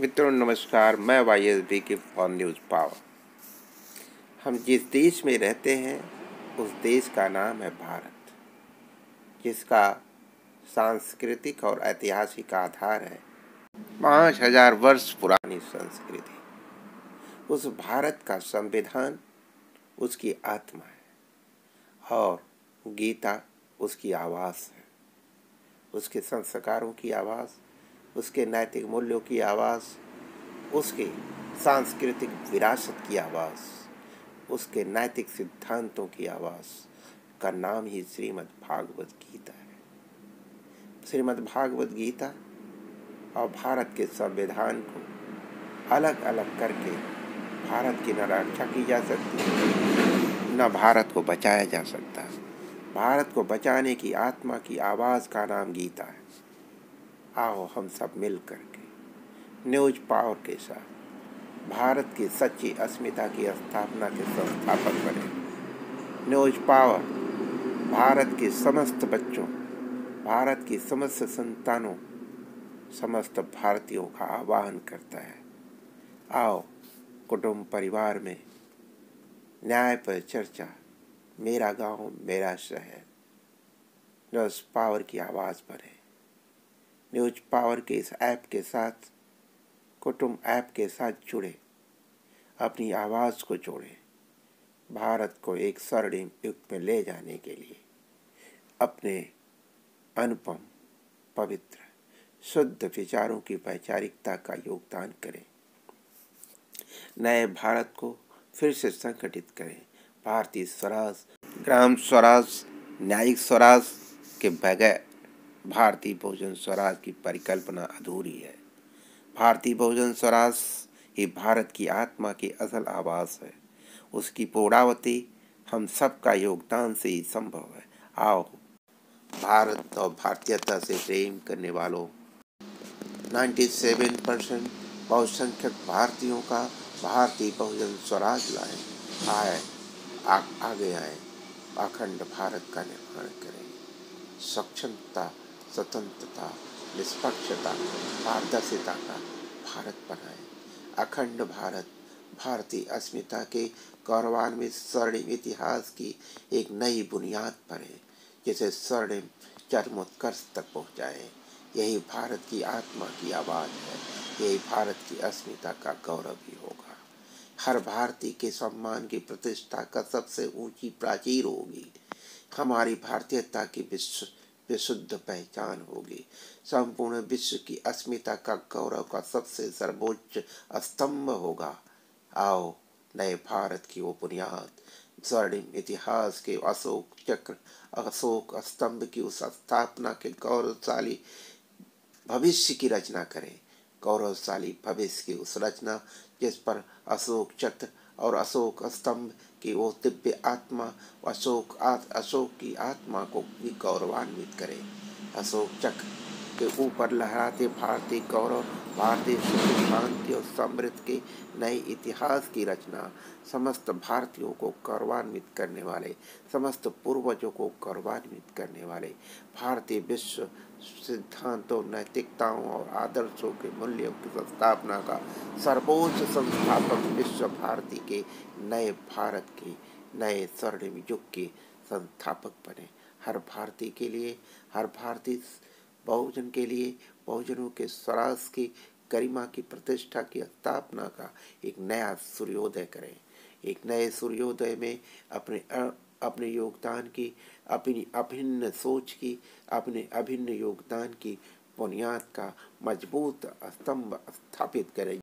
मित्रों नमस्कार, मैं YSB के फॉन न्यूज़ पावर। हम जिस देश में रहते हैं उस देश का नाम है भारत, जिसका सांस्कृतिक और ऐतिहासिक आधार है 5000 वर्ष पुरानी संस्कृति। उस भारत का संविधान उसकी आत्मा है और गीता उसकी आवाज़ है। उसके संस्कारों की आवाज़, उसके नैतिक मूल्यों की आवाज़, उसके सांस्कृतिक विरासत की आवाज़, उसके नैतिक सिद्धांतों की आवाज़ का नाम ही श्रीमद् भागवत गीता है। श्रीमद् भागवत गीता और भारत के संविधान को अलग अलग करके भारत की न रक्षा की जा सकती, न भारत को बचाया जा सकता। भारत को बचाने की आत्मा की आवाज़ का नाम गीता है। आओ हम सब मिल करके न्यूज़ पावर के साथ भारत की सच्ची अस्मिता की स्थापना के संस्थापक बने। न्यूज़ पावर भारत के समस्त बच्चों, भारत की समस्त संतानों, समस्त भारतीयों का आह्वान करता है। आओ कुटुंब परिवार में न्याय पर चर्चा, मेरा गांव मेरा शहर, न्यूज़ पावर की आवाज़ बने। न्यूज़ पावर के इस ऐप के साथ, कुटुंब ऐप के साथ जुड़े, अपनी आवाज़ को जोड़े, भारत को एक स्वर्णिम युग में ले जाने के लिए अपने अनुपम, पवित्र, शुद्ध विचारों की वैचारिकता का योगदान करें। नए भारत को फिर से संगठित करें। भारतीय स्वराज, ग्राम स्वराज, न्यायिक स्वराज के बगैर भारतीय बहुजन स्वराज की परिकल्पना अधूरी है। भारतीय बहुजन स्वराज ही भारत की आत्मा की असल आवाज़ है। उसकी पूर्णावती हम सबका योगदान से ही संभव है। आओ भारत और भारतीयता से प्रेम करने वालों, 97% बहुसंख्यक भारतीयों का भारतीय बहुजन स्वराज लाएं। आगे आए, अखंड भारत का निर्माण करें। सक्षमता, स्वतंत्रता, निष्पक्षता, पारदर्शिता का भारत बनाएं। अखंड भारत भारतीय अस्मिता के गौरवान्वित स्वर्णिम इतिहास की एक नई बुनियाद पर है, जिसे स्वर्णिम चरमोत्कर्ष तक पहुँचाएं। यही भारत की आत्मा की आवाज़ है, यही भारत की अस्मिता का गौरव भी होगा। हर भारतीय के सम्मान की प्रतिष्ठा का सबसे ऊंची प्राचीर होगी। हमारी भारतीयता की विशुद्ध पहचान होगी। संपूर्ण विश्व की अस्मिता का गौरव का सबसे सर्वोच्च स्तंभ होगा। आओ नए भारत की वो बुनियाद, स्वर्णिम इतिहास के अशोक चक्र, अशोक स्तंभ की उस स्थापना के गौरवशाली भविष्य की रचना करें। गौरवशाली भविष्य की उस रचना जिस पर अशोक चक्र और अशोक स्तंभ की वो दिव्य आत्मा, अशोक की आत्मा को भी गौरवान्वित करें। अशोक चक्र के ऊपर लहराते भारतीय गौरव, भारतीय सुख शांति और समृद्धि के नए इतिहास की रचना, समस्त भारतीयों को गौरवान्वित करने वाले, समस्त पूर्वजों को गौरवान्वित करने वाले, भारतीय विश्व सिद्धांतों, नैतिकताओं और आदर्शों के मूल्यों की स्थापना का सर्वोच्च संस्थापक विश्व भारती के नए भारत के नए स्वर्णिम युग के संस्थापक बने। हर भारतीय के लिए, हर भारतीय बहुजन के लिए, बहुजनों के स्वराज की गरिमा की प्रतिष्ठा की स्थापना का एक नया सूर्योदय करें। एक नए सूर्योदय में अपने योगदान की, अपनी अभिन्न सोच की, अपने अभिन्न योगदान की बुनियाद का मजबूत स्तंभ स्थापित करें।